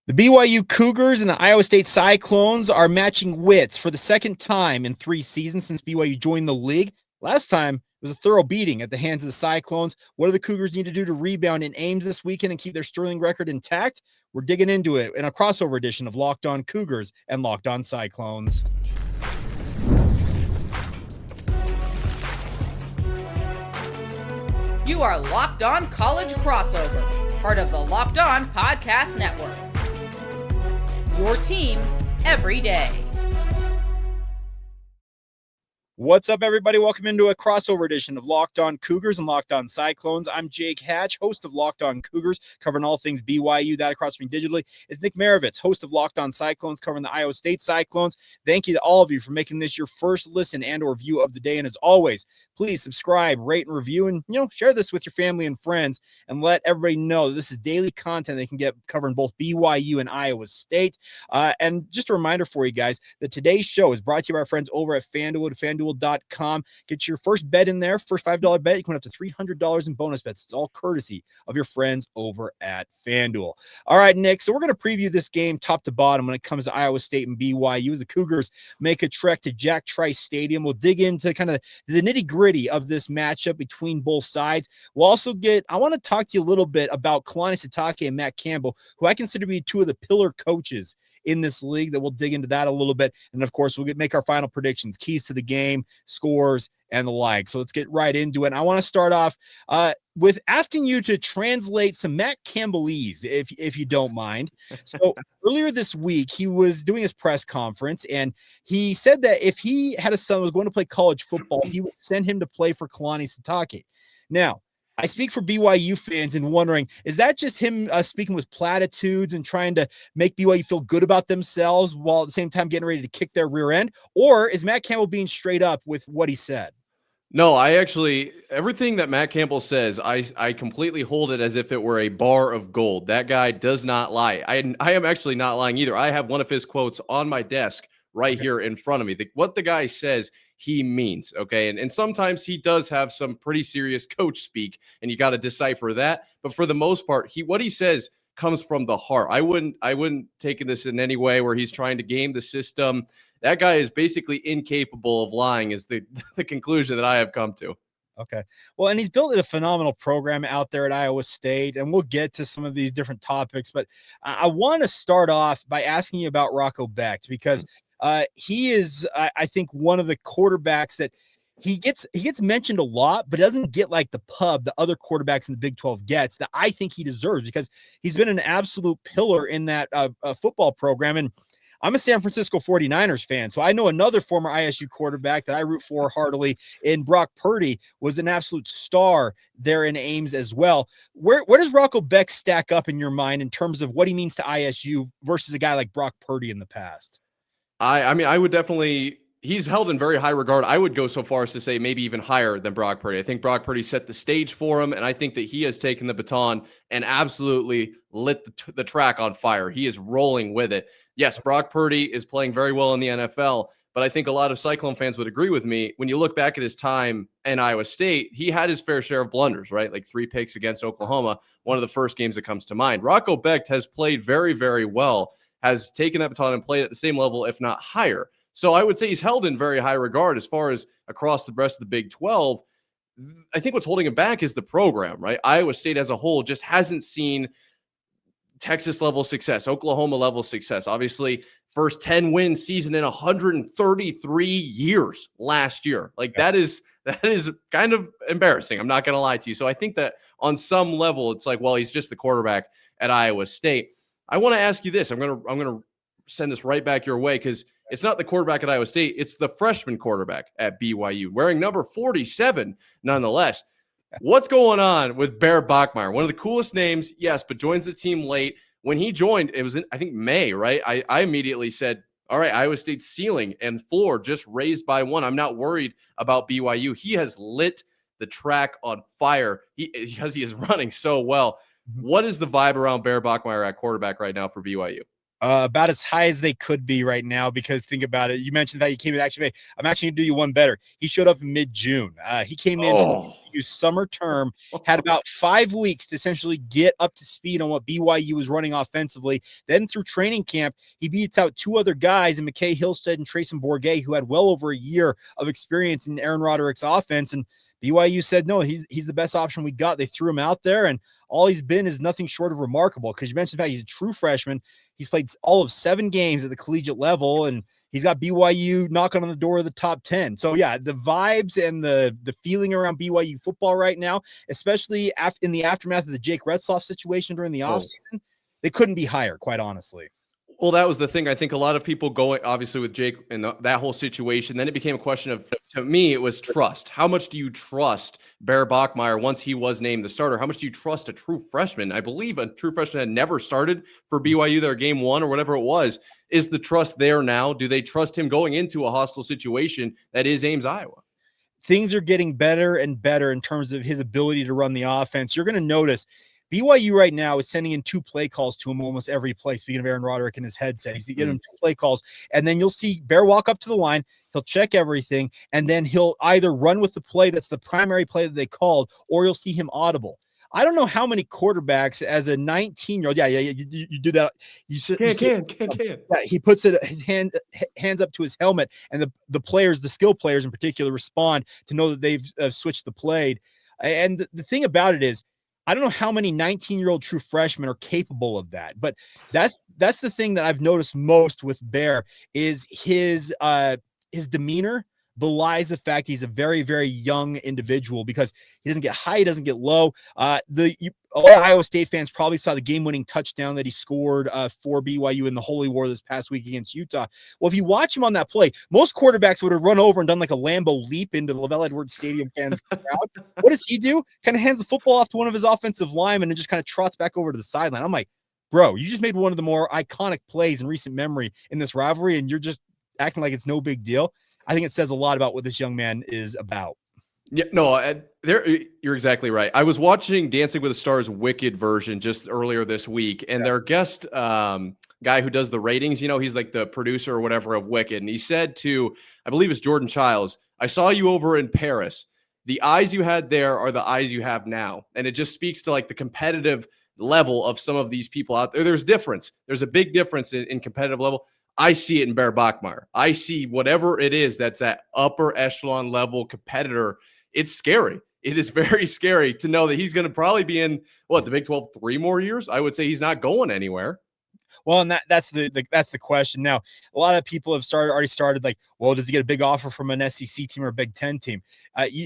The BYU Cougars and the Iowa State Cyclones are matching wits for the second time in 3 seasons since BYU joined the league. Last time, it was a thorough beating at the hands of the Cyclones. What do the Cougars need to do to rebound in Ames this weekend and keep their sterling record intact? We're digging into it in a crossover edition of Locked On Cougars and Locked On Cyclones. You are Locked On College Crossover, part of the Locked On Podcast Network. Your team every day. What's up, everybody? Welcome into a crossover edition of Locked On Cougars and Locked On Cyclones. I'm Jake Hatch, host of Locked On Cougars, covering all things BYU. That across from me digitally is Nick Maravitz, host of Locked On Cyclones, covering the Iowa State Cyclones. Thank you to all of you for making this your first listen and or view of the day. And as always, please subscribe, rate, and review, and share this with your family and friends, and let everybody know that this is daily content they can get covering both BYU and Iowa State. And just a reminder for you guys that today's show is brought to you by our friends over at FanDuel at FanDuel.com. Get your first bet in there, first $5 bet. You can win up to $300 in bonus bets. It's all courtesy of your friends over at FanDuel. All right, Nick, so we're going to preview this game top to bottom when it comes to Iowa State and BYU as the Cougars make a trek to Trice Stadium. We'll dig into kind of the nitty-gritty of this matchup between both sides. We'll also I want to talk to you a little bit about Kalani Sitake and Matt Campbell, who I consider to be two of the pillar coaches in this league. That we'll dig into that a little bit. And of course, we'll make our final predictions, keys to the game, scores, and the like. So let's get right into it. And I want to start off with asking you to translate some Matt Campbellese, if you don't mind. So earlier this week, he was doing his press conference, and he said that if he had a son who was going to play college football, he would send him to play for Kalani Sitake. Now, I speak for BYU fans and wondering, is that just him speaking with platitudes and trying to make BYU feel good about themselves while at the same time getting ready to kick their rear end? Or is Matt Campbell being straight up with what he said? No, everything that Matt Campbell says, I completely hold it as if it were a bar of gold. That guy does not lie. I am actually not lying either. I have one of his quotes on my desk right here in front of me. What the guy says, he means, okay? And sometimes he does have some pretty serious coach speak, and you got to decipher that. But for the most part, what he says comes from the heart. I wouldn't take this in any way where he's trying to game the system. That guy is basically incapable of lying is the conclusion that I have come to. Okay. Well, and he's built a phenomenal program out there at Iowa State, and we'll get to some of these different topics, but I want to start off by asking you about Rocco Becht, because he is, I think, one of the quarterbacks that he gets mentioned a lot, but doesn't get like the pub the other quarterbacks in the Big 12 gets that I think he deserves, because he's been an absolute pillar in that football program. And I'm a San Francisco 49ers fan, so I know another former ISU quarterback that I root for heartily in Brock Purdy was an absolute star there in Ames as well. Where does Rocco Becht stack up in your mind in terms of what he means to ISU versus a guy like Brock Purdy in the past? I mean, I would definitely – he's held in very high regard. I would go so far as to say maybe even higher than Brock Purdy. I think Brock Purdy set the stage for him, and I think that he has taken the baton and absolutely lit the track on fire. He is rolling with it. Yes, Brock Purdy is playing very well in the NFL, but I think a lot of Cyclone fans would agree with me. When you look back at his time in Iowa State, he had his fair share of blunders, right? Like 3 picks against Oklahoma, one of the first games that comes to mind. Rocco Becht has played very, very well, has taken that baton and played at the same level, if not higher. So I would say he's held in very high regard as far as across the rest of the Big 12. I think what's holding him back is the program, right? Iowa State as a whole just hasn't seen Texas level success, Oklahoma level success. Obviously, first 10-win season in 133 years last year. Like that is kind of embarrassing. I'm not going to lie to you. So I think that on some level, it's like, well, he's just the quarterback at Iowa State. I want to ask you this. I'm going to send this right back your way, because it's not the quarterback at Iowa State. It's the freshman quarterback at BYU, wearing number 47 nonetheless. What's going on with Bear Bachmeier? One of the coolest names, yes, but joins the team late. When he joined, it was in, I think, May, right? I immediately said, all right, Iowa State's ceiling and floor just raised by 1. I'm not worried about BYU. He has lit the track on fire because he is running so well. What is the vibe around Bear Bachmeier at quarterback right now for BYU? About as high as they could be right now, because think about it. You mentioned that you came in. Actually, I'm actually going to do you one better. He showed up in mid-June. He came in for the summer term, had about 5 weeks to essentially get up to speed on what BYU was running offensively. Then through training camp, he beats out two other guys in McKay Hillstead and Trayson Bourget, who had well over a year of experience in Aaron Roderick's offense. And BYU said, no, he's the best option we got. They threw him out there, and all he's been is nothing short of remarkable, because you mentioned the fact he's a true freshman. He's played all of 7 games at the collegiate level, and he's got BYU knocking on the door of the top 10. So, yeah, the vibes and the feeling around BYU football right now, especially in the aftermath of the Jake Retzloff situation during the offseason, they couldn't be higher, quite honestly. Well, that was the thing. I think a lot of people going, obviously, with Jake and that whole situation, then it became a question of, to me, it was trust. How much do you trust Bear Bachmeier once he was named the starter? How much do you trust a true freshman? I believe a true freshman had never started for BYU, their game 1 or whatever it was. Is the trust there now? Do they trust him going into a hostile situation that is Ames, Iowa? Things are getting better and better in terms of his ability to run the offense. You're going to notice BYU right now is sending in 2 play calls to him almost every play. Speaking of Aaron Roderick and his headset, he's getting him 2 play calls. And then you'll see Bear walk up to the line. He'll check everything. And then he'll either run with the play that's the primary play that they called, or you'll see him audible. I don't know how many quarterbacks as a 19-year-old. Yeah. You do that. Yeah, he puts his hands up to his helmet, and the players, the skill players in particular, respond to know that they've switched the play. And the thing about it is, I don't know how many 19-year-old true freshmen are capable of that, but that's the thing that I've noticed most with Bear is his demeanor belies the fact he's a very, very young individual, because he doesn't get high, he doesn't get low. A lot of Iowa State fans probably saw the game-winning touchdown that he scored for BYU in the Holy War this past week against Utah. Well, if you watch him on that play, most quarterbacks would have run over and done like a Lambeau leap into the Lavelle Edwards Stadium fans' crowd. What does he do? Kind of hands the football off to one of his offensive linemen and just kind of trots back over to the sideline. I'm like, bro, you just made one of the more iconic plays in recent memory in this rivalry, and you're just acting like it's no big deal. I think it says a lot about what this young man is about. Yeah, no, you're exactly right. I was watching Dancing with the Stars Wicked version just earlier this week, and their guest guy who does the ratings, he's like the producer or whatever of Wicked, and he said to, I believe it's Jordan Childs, I saw you over in Paris. The eyes you had there are the eyes you have now. And it just speaks to like the competitive level of some of these people out there. There's difference. There's a big difference in competitive level. I see it in Bear Bachmeier. I see whatever it is that's that upper echelon level competitor. It's scary. It is very scary to know that he's going to probably be in the Big 12 3 more years. I would say he's not going anywhere. Well, and that's the question. Now, a lot of people have already started like, well, does he get a big offer from an SEC team or a Big 10 team?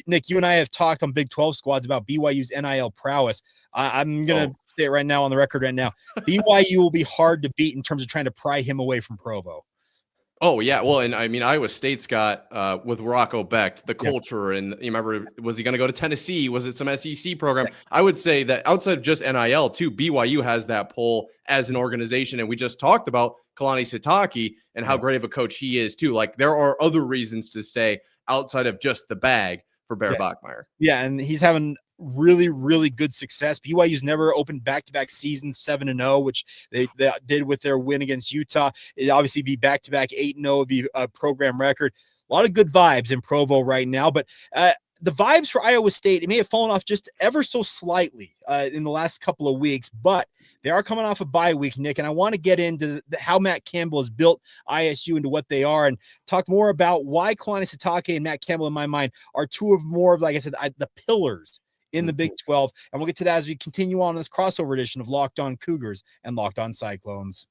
Nick, you and I have talked on Big 12 squads about BYU's NIL prowess. I'm going to say it right now on the record right now. BYU will be hard to beat in terms of trying to pry him away from Provo. Oh, yeah. Well, and I mean, Iowa State's got with Rocco Becht, the culture, and you remember, was he going to go to Tennessee? Was it some SEC program? Yeah. I would say that outside of just NIL, too, BYU has that pull as an organization. And we just talked about Kalani Sitake and how great of a coach he is, too. Like, there are other reasons to stay outside of just the bag for Bear Bachmeier. Yeah, and he's having really, really good success. BYU's never opened back-to-back seasons 7-0, which they did with their win against Utah. It'd obviously be back-to-back 8-0 would be a program record. A lot of good vibes in Provo right now, but the vibes for Iowa State, it may have fallen off just ever so slightly in the last couple of weeks, but they are coming off a bye week, Nick, and I want to get into how Matt Campbell has built ISU into what they are and talk more about why Kalani Sitake and Matt Campbell, in my mind, are two of more of, like I said, the pillars in the Big 12. And we'll get to that as we continue on this crossover edition of Locked On Cougars and Locked On Cyclones.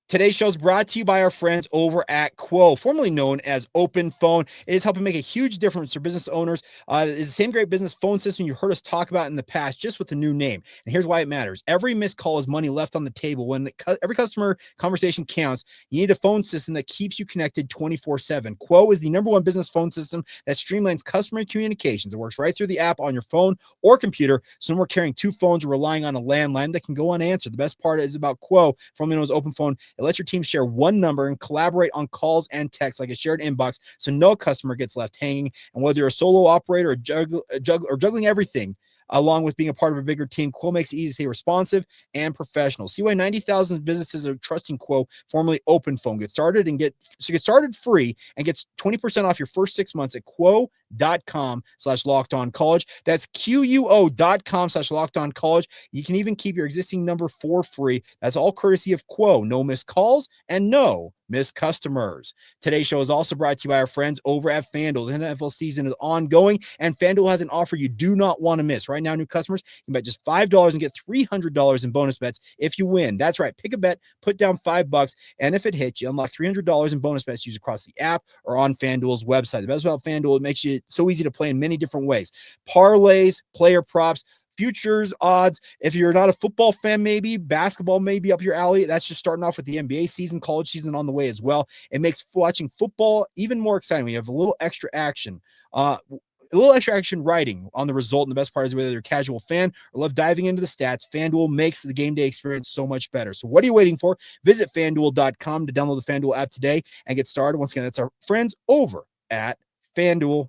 Today's show is brought to you by our friends over at Quo, formerly known as Open Phone. It is helping make a huge difference for business owners. It is the same great business phone system you've heard us talk about in the past, just with the new name. And here's why it matters. Every missed call is money left on the table. When every customer conversation counts, you need a phone system that keeps you connected 24/7. Quo is the #1 business phone system that streamlines customer communications. It works right through the app on your phone or computer, so no more carrying 2 phones or relying on a landline that can go unanswered. The best part is about Quo, formerly known as Open Phone. It lets your team share one number and collaborate on calls and texts like a shared inbox, so no customer gets left hanging. And whether you're a solo operator or juggling everything, along with being a part of a bigger team. Quo makes it easy to stay responsive and professional. See why 90,000 businesses are trusting Quo, formerly OpenPhone. Get started free and get 20% off your first 6 months at quo.com/lockedoncollege. That's QUO.com/lockedoncollege. You can even keep your existing number for free. That's all courtesy of Quo. No missed calls and no missed customers. Today's show is also brought to you by our friends over at FanDuel. The NFL season is ongoing, and FanDuel has an offer you do not want to miss. Right now, new customers can bet just $5 and get $300 in bonus bets if you win. That's right. Pick a bet, put down $5, and if it hits, you unlock $300 in bonus bets used across the app or on FanDuel's website. The best about FanDuel, it makes it so easy to play in many different ways. Parlays, player props, futures, odds. If you're not a football fan, maybe basketball may be up your alley. That's just starting off with the NBA season, college season on the way as well. It makes watching football even more exciting when you have a little extra action. Writing on the result. And the best part is whether you're a casual fan or love diving into the stats, FanDuel makes the game day experience so much better. So what are you waiting for? Visit FanDuel.com to download the FanDuel app today and get started. Once again, that's our friends over at FanDuel.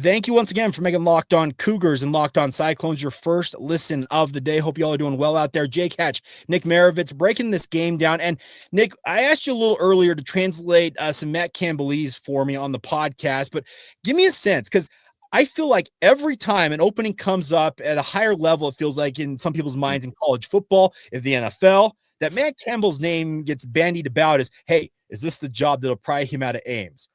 Thank you once again for making Locked On Cougars and Locked On Cyclones your first listen of the day. Hope you all are doing well out there. Jake Hatch, Nick Maravitz breaking this game down. And Nick, I asked you a little earlier to translate some Matt Campbellese for me on the podcast, but give me a sense, because I feel like every time an opening comes up at a higher level, it feels like in some people's minds in college football, if the NFL, that Matt Campbell's name gets bandied about as, hey, is this the job that'll pry him out of Ames?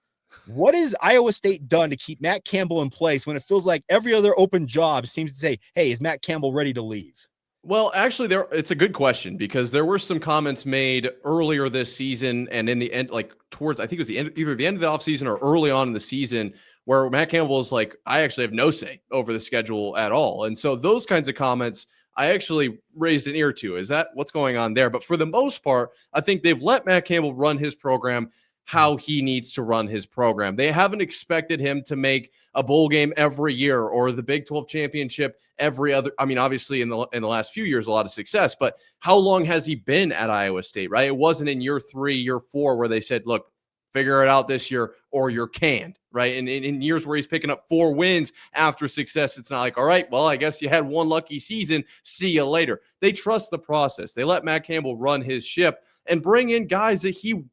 What has Iowa State done to keep Matt Campbell in place when it feels like every other open job seems to say, hey, is Matt Campbell ready to leave? Well, actually, it's a good question, because there were some comments made earlier this season and in the end, like towards, I think it was the end, either the end of the offseason or early on in the season, where Matt Campbell is like, I actually have no say over the schedule at all. And so those kinds of comments, I actually raised an ear to. Is that what's going on there? But for the most part, I think they've let Matt Campbell run his program how he needs to run his program. They haven't expected him to make a bowl game every year or the Big 12 championship every other. I mean, obviously in the last few years, a lot of success, but how long has he been at Iowa State, right? It wasn't in year 3, year 4 where they said, look, figure it out this year or you're canned, right? And in years where he's picking up 4 wins after success, it's not like, all right, well, I guess you had one lucky season. See you later. They trust the process. They let Matt Campbell run his ship and bring in guys that he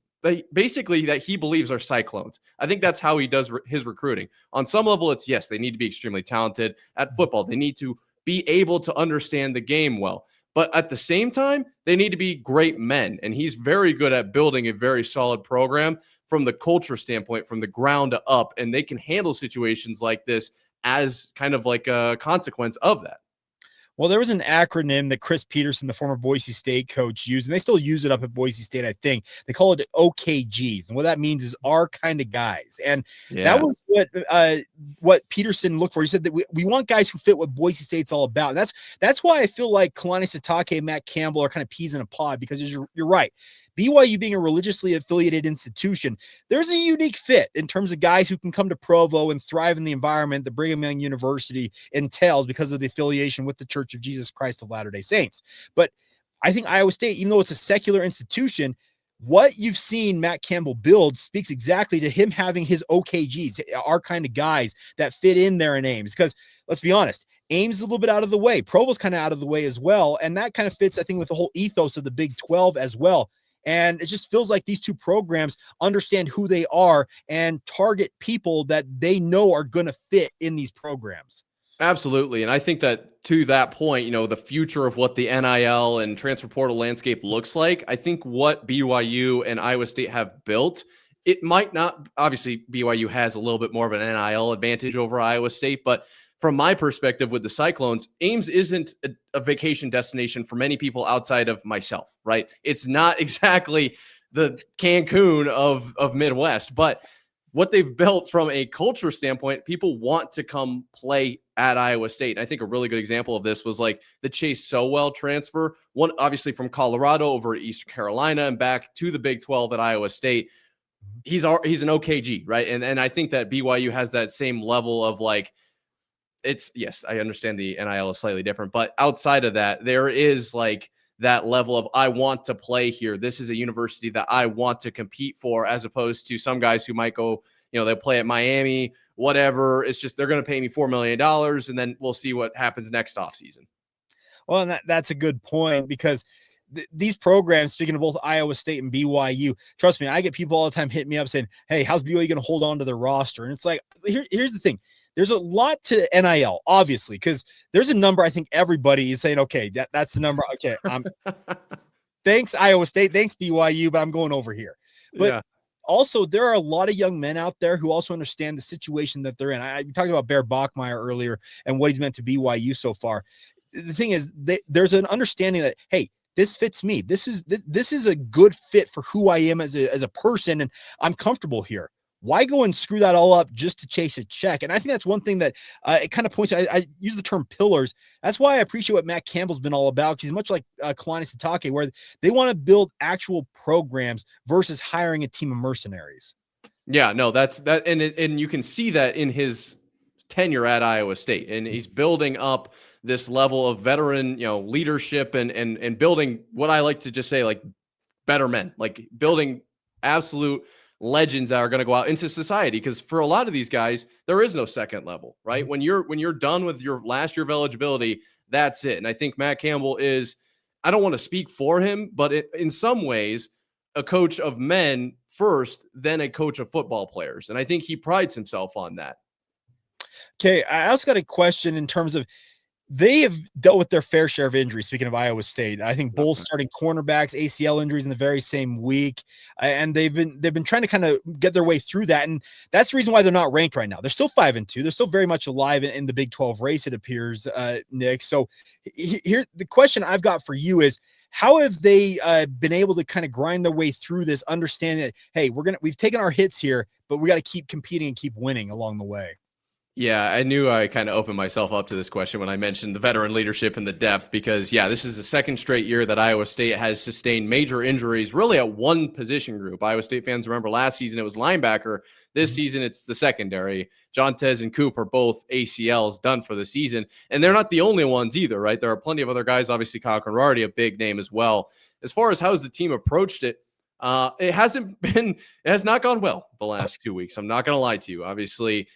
believes are Cyclones. I think that's how he does his recruiting. On some level, it's yes, they need to be extremely talented at football. They need to be able to understand the game well. But at the same time, they need to be great men. And he's very good at building a very solid program from the culture standpoint, from the ground up. And they can handle situations like this as kind of like a consequence of that. Well, there was an acronym that Chris Peterson, the former Boise State coach, used, and they still use it up at Boise State, I think. They call it OKGs. And what that means is our kind of guys. And that was what Peterson looked for. He said that we want guys who fit what Boise State's all about. And that's why I feel like Kalani Sitake and Matt Campbell are kind of peas in a pod, because you're right. BYU being a religiously affiliated institution, there's a unique fit in terms of guys who can come to Provo and thrive in the environment that Brigham Young University entails because of the affiliation with the Church of Jesus Christ of Latter-day Saints. But I think Iowa State, even though it's a secular institution, what you've seen Matt Campbell build speaks exactly to him having his OKGs, our kind of guys that fit in there in Ames. Because let's be honest, Ames is a little bit out of the way. Provo's kind of out of the way as well. And that kind of fits, I think, with the whole ethos of the Big 12 as well. And it just feels like these two programs understand who they are and target people that they know are going to fit in these programs. Absolutely. And I think that to that point, the future of what the NIL and transfer portal landscape looks like, I think what BYU and Iowa State have built, it might not, obviously BYU has a little bit more of an NIL advantage over Iowa State, but from my perspective with the Cyclones, Ames isn't a vacation destination for many people outside of myself, right? It's not exactly the Cancun of Midwest, but what they've built from a culture standpoint, people want to come play at Iowa State. And I think a really good example of this was like the Chase Sowell transfer, one obviously from Colorado over to Eastern Carolina and back to the Big 12 at Iowa State. He's an OKG, right? And I think that BYU has that same level of like, yes, I understand the NIL is slightly different, but outside of that, there is like that level of, I want to play here. This is a university that I want to compete for, as opposed to some guys who might go, they'll play at Miami, whatever. It's just they're going to pay me $4 million, and then we'll see what happens next offseason. Well, and that's a good point, because these programs, speaking of both Iowa State and BYU, trust me, I get people all the time hitting me up saying, hey, how's BYU going to hold on to their roster? And it's like, here's the thing. There's a lot to NIL, obviously, because there's a number I think everybody is saying, okay, that's the number. Okay, thanks, Iowa State. Thanks, BYU, but I'm going over here. But also, there are a lot of young men out there who also understand the situation that they're in. I talked about Bear Bachmeier earlier and what he's meant to BYU so far. The thing is, there's an understanding that, hey, this fits me. This is a good fit for who I am as a person, and I'm comfortable here. Why go and screw that all up just to chase a check? And I think that's one thing that it kind of points. I use the term pillars. That's why I appreciate what Matt Campbell's been all about. He's much like Kalani Sitake, where they want to build actual programs versus hiring a team of mercenaries. Yeah, no, that's that, and you can see that in his tenure at Iowa State, and he's building up this level of veteran, leadership and building what I like to just say, like, better men, like building absolute legends that are going to go out into society. Because for a lot of these guys, there is no second level, right? When you're done with your last year of eligibility, that's it. And I think Matt Campbell is, I don't want to speak for him, but in some ways, a coach of men first, then a coach of football players. And I think he prides himself on that. Okay, I also got a question in terms of, they have dealt with their fair share of injuries. Speaking of Iowa State, I think both starting cornerbacks, ACL injuries in the very same week, and they've been trying to kind of get their way through that, and that's the reason why they're not ranked right now. They're still 5-2. They're still very much alive in the Big 12 race, it appears, Nick. So here, the question I've got for you is, how have they been able to kind of grind their way through this, understanding that, hey, we've taken our hits here, but we got to keep competing and keep winning along the way? Yeah, I knew I kind of opened myself up to this question when I mentioned the veteran leadership and the depth, because, this is the second straight year that Iowa State has sustained major injuries really at one position group. Iowa State fans remember last season it was linebacker. This season it's the secondary. Jontez and Coop are both ACLs done for the season, and they're not the only ones either, right? There are plenty of other guys. Obviously, Kyle Conradi, a big name as well. As far as how's the team approached it, it has not gone well the last 2 weeks. I'm not going to lie to you. Obviously,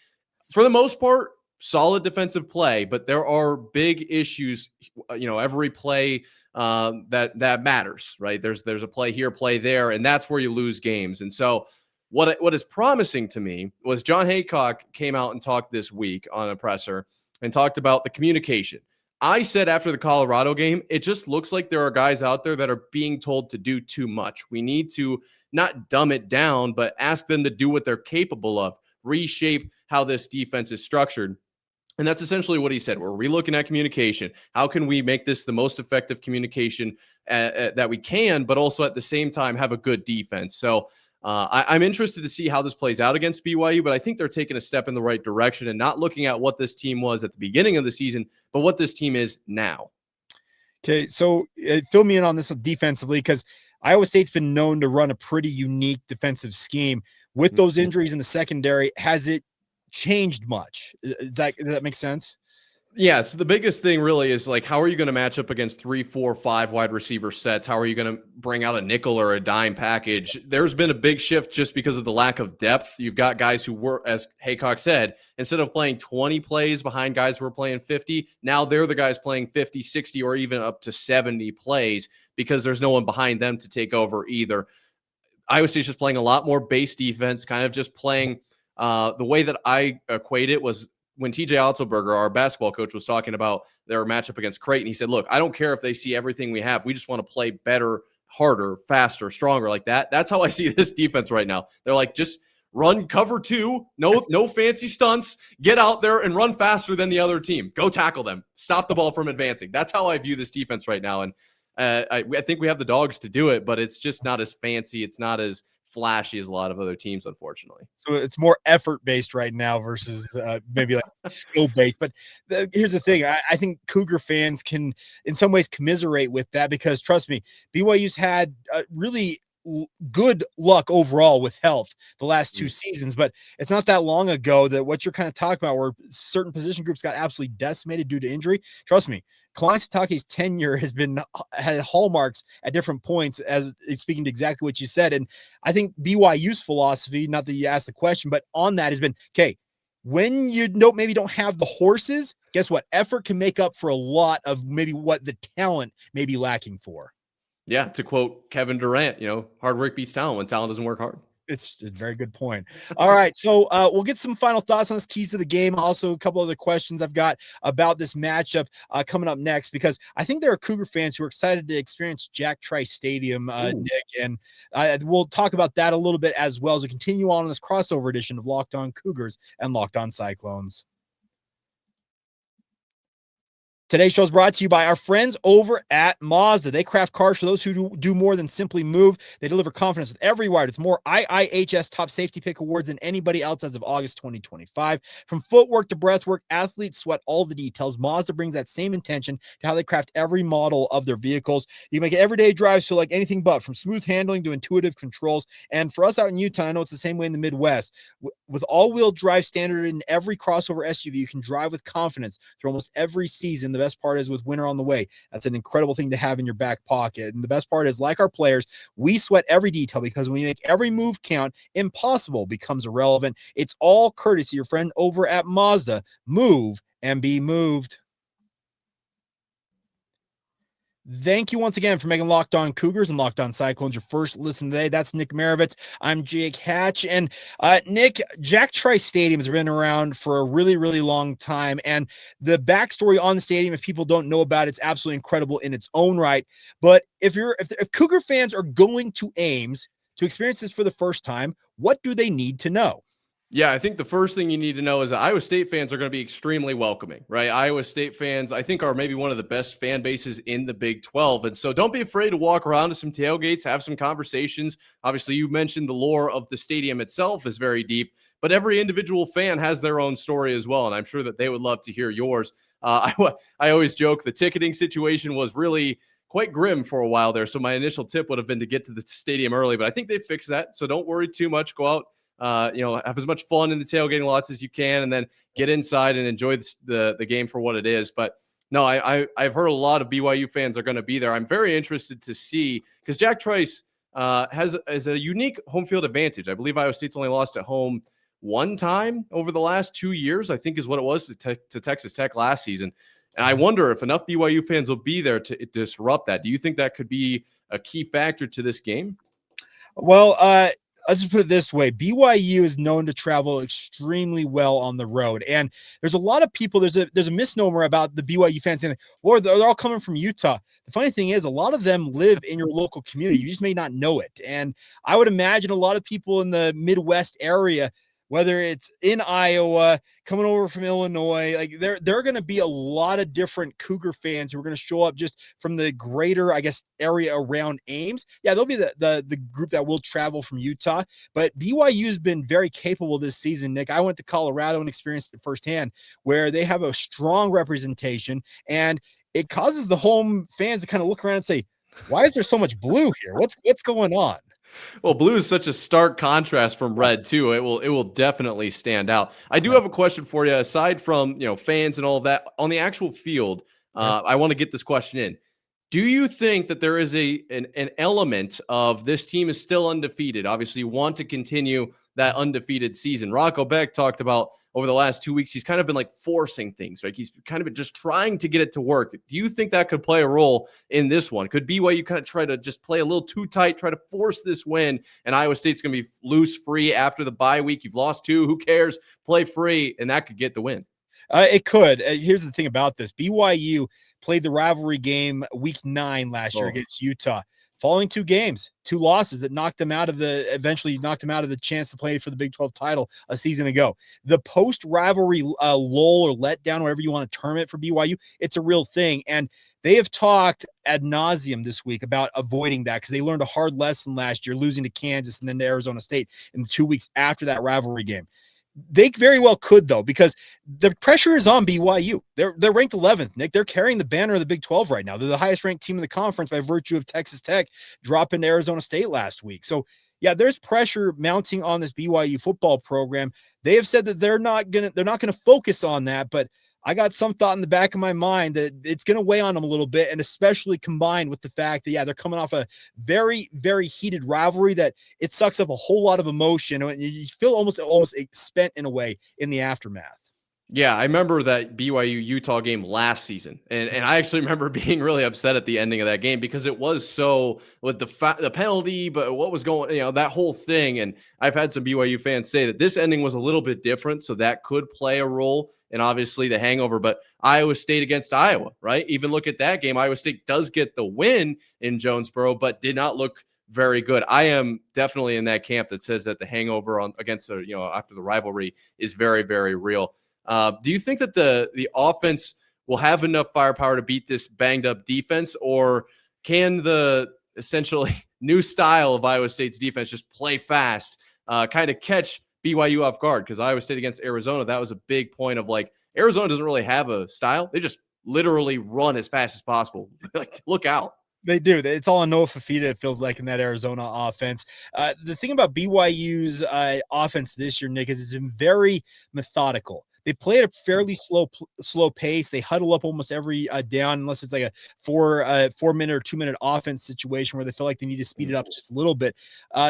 for the most part, solid defensive play, but there are big issues, every play that matters, right? There's a play here, play there, and that's where you lose games. And so what is promising to me was John Haycock came out and talked this week on a presser and talked about the communication. I said after the Colorado game, it just looks like there are guys out there that are being told to do too much. We need to not dumb it down, but ask them to do what they're capable of, reshape how this defense is structured. And that's essentially what he said. We're relooking at communication. How can we make this the most effective communication that we can, but also at the same time have a good defense? So I'm interested to see how this plays out against BYU, but I think they're taking a step in the right direction and not looking at what this team was at the beginning of the season, but what this team is now. Okay, so fill me in on this defensively, because Iowa State's been known to run a pretty unique defensive scheme. With those injuries in the secondary, has it changed much? Does that make sense? Yeah, so the biggest thing really is, like, how are you going to match up against 3, 4, 5 wide receiver sets? How are you going to bring out a nickel or a dime package? There's been a big shift just because of the lack of depth. You've got guys who were, as Haycock said, instead of playing 20 plays behind guys who are playing 50, now they're the guys playing 50, 60, or even up to 70 plays because there's no one behind them to take over either. Iowa State's just playing a lot more base defense, kind of just playing the way that I equate it was when TJ Otzelberger, our basketball coach, was talking about their matchup against Creighton. He said, look, I don't care if they see everything we have. We just want to play better, harder, faster, stronger, like that. That's how I see this defense right now. They're like, just run cover 2, no fancy stunts, get out there and run faster than the other team. Go tackle them. Stop the ball from advancing. That's how I view this defense right now. And I think we have the dogs to do it, but it's just not as fancy. It's not as flashy as a lot of other teams, unfortunately. So it's more effort-based right now versus maybe like skill-based. But here's the thing. I think Cougar fans can, in some ways, commiserate with that because, trust me, BYU's had really good luck overall with health the last 2 seasons, but it's not that long ago that what you're kind of talking about where certain position groups got absolutely decimated due to injury. Trust me, Kalani Sitake's tenure had hallmarks at different points, as speaking to exactly what you said. And I think BYU's philosophy, not that you asked the question, but on that has been, okay, when you maybe don't have the horses, guess what? Effort can make up for a lot of maybe what the talent may be lacking for. Yeah, to quote Kevin Durant, hard work beats talent when talent doesn't work hard. It's a very good point. All right. So we'll get some final thoughts on this keys to the game. Also, a couple other questions I've got about this matchup coming up next, because I think there are Cougar fans who are excited to experience Jack Trice Stadium, Nick. And we'll talk about that a little bit as well as we continue on in this crossover edition of Locked On Cougars and Locked On Cyclones. Today's show is brought to you by our friends over at Mazda. They craft cars for those who do more than simply move. They deliver confidence with every ride, with more IIHS Top Safety Pick awards than anybody else as of August 2025. From footwork to breathwork, athletes sweat all the details. Mazda brings that same intention to how they craft every model of their vehicles. You make everyday drives feel like anything but, from smooth handling to intuitive controls. And for us out in Utah, I know it's the same way in the Midwest. With all-wheel drive standard in every crossover SUV, you can drive with confidence through almost every season. The best part is with winter on the way, that's an incredible thing to have in your back pocket. And the best part is, like our players, we sweat every detail, because when you make every move count, impossible becomes irrelevant. It's all courtesy of your friend over at Mazda. Move and be moved. Thank you once again for making Locked On Cougars and Locked On Cyclones your first listen today. That's Nick Maravitz. I'm Jake Hatch. And Nick, Jack Trice Stadium has been around for a really, really long time. And the backstory on the stadium, if people don't know about it, it's absolutely incredible in its own right. But if Cougar fans are going to Ames to experience this for the first time, what do they need to know? Yeah, I think the first thing you need to know is that Iowa State fans are going to be extremely welcoming, right? Iowa State fans, I think, are maybe one of the best fan bases in the Big 12. And so don't be afraid to walk around to some tailgates, have some conversations. Obviously, you mentioned the lore of the stadium itself is very deep, but every individual fan has their own story as well. And I'm sure that they would love to hear yours. I always joke the ticketing situation was really quite grim for a while there. So my initial tip would have been to get to the stadium early, but I think they fixed that. So don't worry too much. Go out. Have as much fun in the tailgating lots as you can, and then get inside and enjoy the game for what it is. But no, I've heard a lot of BYU fans are going to be there. I'm very interested to see, because Jack Trice has a unique home field advantage. I believe Iowa State's only lost at home one time over the last 2 years, I think is what it was to Texas Tech last season. And I wonder if enough BYU fans will be there to disrupt that. Do you think that could be a key factor to this game? Well, let's just put it this way. BYU is known to travel extremely well on the road. And there's a lot of people, there's a misnomer about the BYU fans saying, well, they're all coming from Utah. The funny thing is, a lot of them live in your local community. You just may not know it. And I would imagine a lot of people in the Midwest area, whether it's in Iowa, coming over from Illinois, like there are going to be a lot of different Cougar fans who are going to show up just from the greater, I guess, area around Ames. Yeah, they'll be the group that will travel from Utah. But BYU has been very capable this season, Nick. I went to Colorado and experienced it firsthand, where they have a strong representation, and it causes the home fans to kind of look around and say, why is there so much blue here? What's going on? Well, blue is such a stark contrast from red too. It will definitely stand out. I do have a question for you. Aside from fans and all of that, on the actual field, I want to get this question in. Do you think that there is an element of this team is still undefeated? Obviously, you want to continue that undefeated season. Rocco Beck talked about over the last 2 weeks, he's kind of been like forcing things, right? He's kind of just trying to get it to work. Do you think that could play a role in this one? Could BYU kind of try to just play a little too tight, try to force this win, and Iowa State's going to be loose, free after the bye week? You've lost 2. Who cares? Play free, and that could get the win. It could. Here's the thing about this. BYU played the rivalry game week 9 last year against Utah. Following 2 games, 2 losses that eventually knocked them out of the chance to play for the Big 12 title a season ago. The post-rivalry lull or letdown, whatever you want to term it for BYU, it's a real thing. And they have talked ad nauseum this week about avoiding that, because they learned a hard lesson last year, losing to Kansas and then to Arizona State in the 2 weeks after that rivalry game. They very well could, though, because the pressure is on BYU. They're ranked 11th, Nick. They're carrying the banner of the Big 12 right now. They're the highest ranked team in the conference by virtue of Texas Tech dropping to Arizona State last week. So, yeah, there's pressure mounting on this BYU football program. They have said that they're not gonna focus on that, but I got some thought in the back of my mind that it's going to weigh on them a little bit, and especially combined with the fact that, yeah, they're coming off a very, very heated rivalry that it sucks up a whole lot of emotion, and you feel almost spent in a way in the aftermath. Yeah, I remember that BYU Utah game last season, and I actually remember being really upset at the ending of that game because it was so with the penalty, but what was going, that whole thing. And I've had some BYU fans say that this ending was a little bit different, so that could play a role in obviously the hangover. But Iowa State against Iowa, right? Even look at that game. Iowa State does get the win in Jonesboro, but did not look very good. I am definitely in that camp that says that the hangover against the after the rivalry is very, very real. Do you think that the offense will have enough firepower to beat this banged up defense, or can the essentially new style of Iowa State's defense just play fast, kind of catch BYU off guard? Because Iowa State against Arizona, that was a big point of like Arizona doesn't really have a style. They just literally run as fast as possible. Like, look out. They do. It's all on Noah Fafita, it feels like, in that Arizona offense. The thing about BYU's offense this year, Nick, is it's been very methodical. They play at a fairly slow pace. They huddle up almost every down, unless it's like a 4 minute or 2 minute offense situation where they feel like they need to speed it up just a little bit.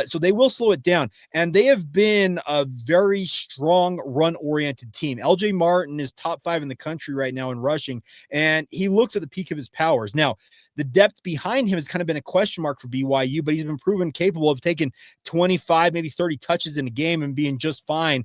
So they will slow it down. And they have been a very strong run-oriented team. LJ Martin is top 5 in the country right now in rushing, and he looks at the peak of his powers. Now, the depth behind him has kind of been a question mark for BYU, but he's been proven capable of taking 25, maybe 30 touches in a game and being just fine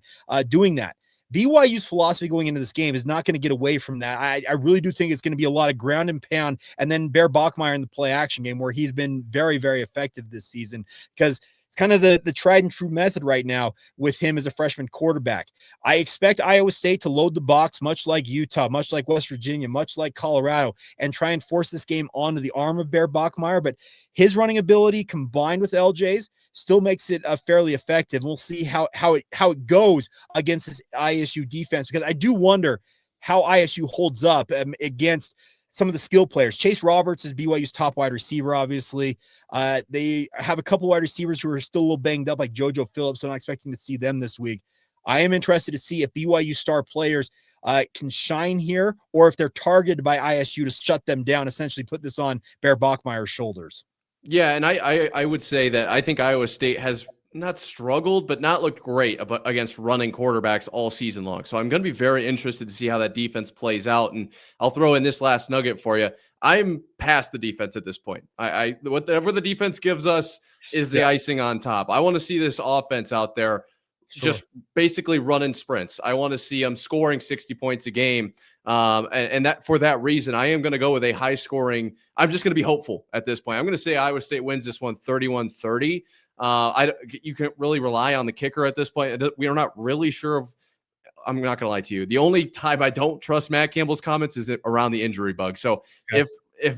doing that. BYU's philosophy going into this game is not going to get away from that. I really do think it's going to be a lot of ground and pound, and then Bear Bachmeier in the play action game, where he's been very, very effective this season, because it's kind of the tried and true method right now with him as a freshman quarterback. I expect Iowa State to load the box, much like Utah, much like West Virginia, much like Colorado, and try and force this game onto the arm of Bear Bachmeier. But his running ability combined with LJ's still makes it fairly effective. We'll see how it goes against this ISU defense, because I do wonder how ISU holds up against some of the skill players. Chase Roberts is BYU's top wide receiver, obviously. They have a couple wide receivers who are still a little banged up, like JoJo Phillips, so I'm not expecting to see them this week. I am interested to see if BYU star players can shine here, or if they're targeted by ISU to shut them down, essentially put this on Bear Bachmeier's shoulders. Yeah, and I would say that I think Iowa State has not struggled, but not looked great against running quarterbacks all season long. So I'm going to be very interested to see how that defense plays out. And I'll throw in this last nugget for you. I'm past the defense at this point. Whatever the defense gives us is the icing on top. I want to see this offense out there just basically running sprints. I want to see them scoring 60 points a game. And that for that reason, I am going to go with a high scoring. I'm just going to be hopeful at this point. I'm going to say Iowa State wins this one 31-30. You can't really rely on the kicker at this point. We are not really sure of. I'm not going to lie to you. The only time I don't trust Matt Campbell's comments is around the injury bug. So if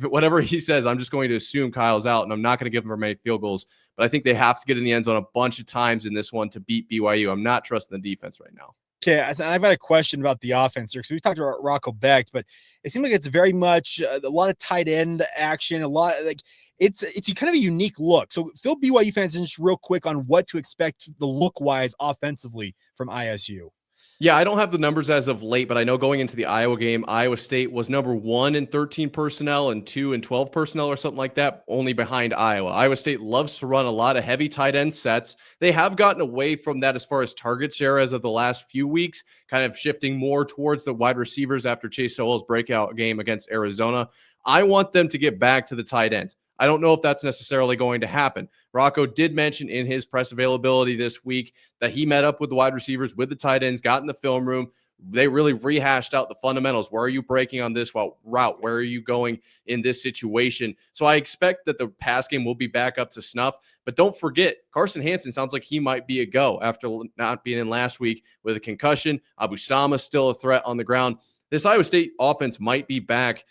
whatever he says, I'm just going to assume Kyle's out, and I'm not going to give him very many field goals. But I think they have to get in the end zone a bunch of times in this one to beat BYU. I'm not trusting the defense right now. Okay, I've got a question about the offense here, because we talked about Rocco Becht, but it seems like it's very much a lot of tight end action, a lot like it's kind of a unique look. So fill BYU fans in just real quick on what to expect the look wise offensively from ISU. Yeah, I don't have the numbers as of late, but I know going into the Iowa game, Iowa State was number 1 in 13 personnel and 2 in 12 personnel or something like that, only behind Iowa. Iowa State loves to run a lot of heavy tight end sets. They have gotten away from that as far as target share as of the last few weeks, kind of shifting more towards the wide receivers after Chase Sowell's breakout game against Arizona. I want them to get back to the tight ends. I don't know if that's necessarily going to happen. Rocco did mention in his press availability this week that he met up with the wide receivers, with the tight ends, got in the film room. They really rehashed out the fundamentals. Where are you breaking on this route? Where are you going in this situation? So I expect that the pass game will be back up to snuff. But don't forget, Carson Hansen sounds like he might be a go after not being in last week with a concussion. Abu Sama still a threat on the ground. This Iowa State offense might be back.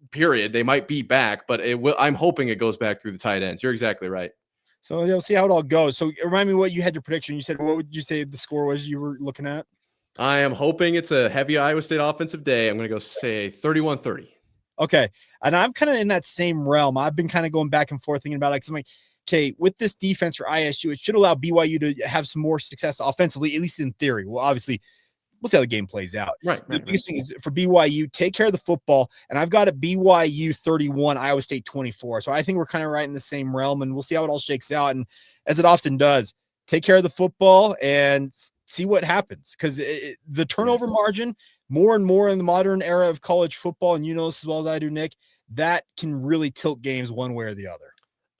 Period. They might be back, but I'm hoping it goes back through the tight ends. You're exactly right. So we'll see how it all goes. So remind me what you had your prediction. You said, what would you say the score was you were looking at? I am hoping it's a heavy Iowa State offensive day. I'm going to go say 31-30. Okay. And I'm kind of in that same realm. I've been kind of going back and forth thinking about it. Cause I'm like, okay, with this defense for ISU, it should allow BYU to have some more success offensively, at least in theory. Well, obviously, we'll see how the game plays out. The biggest thing is for BYU, take care of the football. And I've got it BYU 31, Iowa State 24. So I think we're kind of right in the same realm, and we'll see how it all shakes out. And as it often does, take care of the football and see what happens. Because the turnover margin, more and more in the modern era of college football, and you know this as well as I do, Nick, that can really tilt games one way or the other.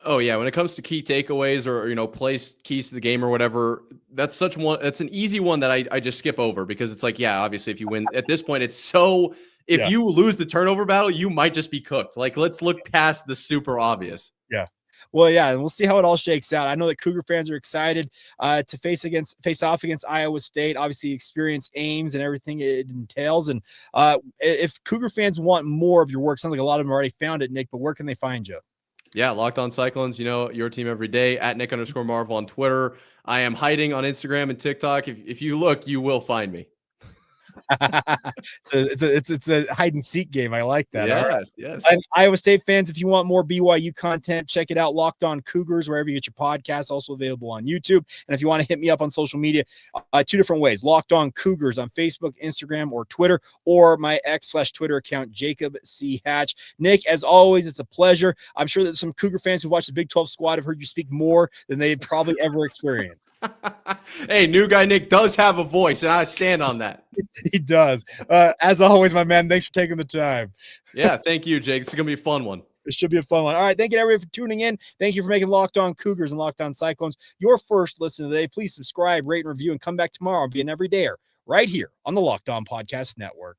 Oh yeah, when it comes to key takeaways or place keys to the game or whatever, that's an easy one that I just skip over, because it's like, yeah, obviously if you win at this point, if you lose the turnover battle, you might just be cooked. Like, let's look past the super obvious. Yeah. Well, yeah, and we'll see how it all shakes out. I know that Cougar fans are excited to face off against Iowa State, obviously experience Ames and everything it entails. And if Cougar fans want more of your work, sounds like a lot of them already found it, Nick, but where can they find you? Yeah, Locked On Cyclones, your team every day, at Nick_Marvel on Twitter. I am hiding on Instagram and TikTok. If you look, you will find me. It's a hide and seek game. I like that. Yes. And Iowa State fans, if you want more BYU content, check it out. Locked On Cougars, wherever you get your podcasts, also available on YouTube. And if you want to hit me up on social media, 2 different ways: Locked On Cougars on Facebook, Instagram, or Twitter, or my X/Twitter account, Jacob C. Hatch. Nick, as always, it's a pleasure. I'm sure that some Cougar fans who watch the Big 12 squad have heard you speak more than they've probably ever experienced. Hey, new guy Nick does have a voice, and I stand on that. He does. As always, my man, thanks for taking the time. Yeah, thank you, Jake. It's going to be a fun one. This should be a fun one. All right, thank you everybody for tuning in. Thank you for making Locked On Cougars and Locked On Cyclones your first listen of the day. Please subscribe, rate, and review, and come back tomorrow and be an everydayer right here on the Locked On Podcast Network.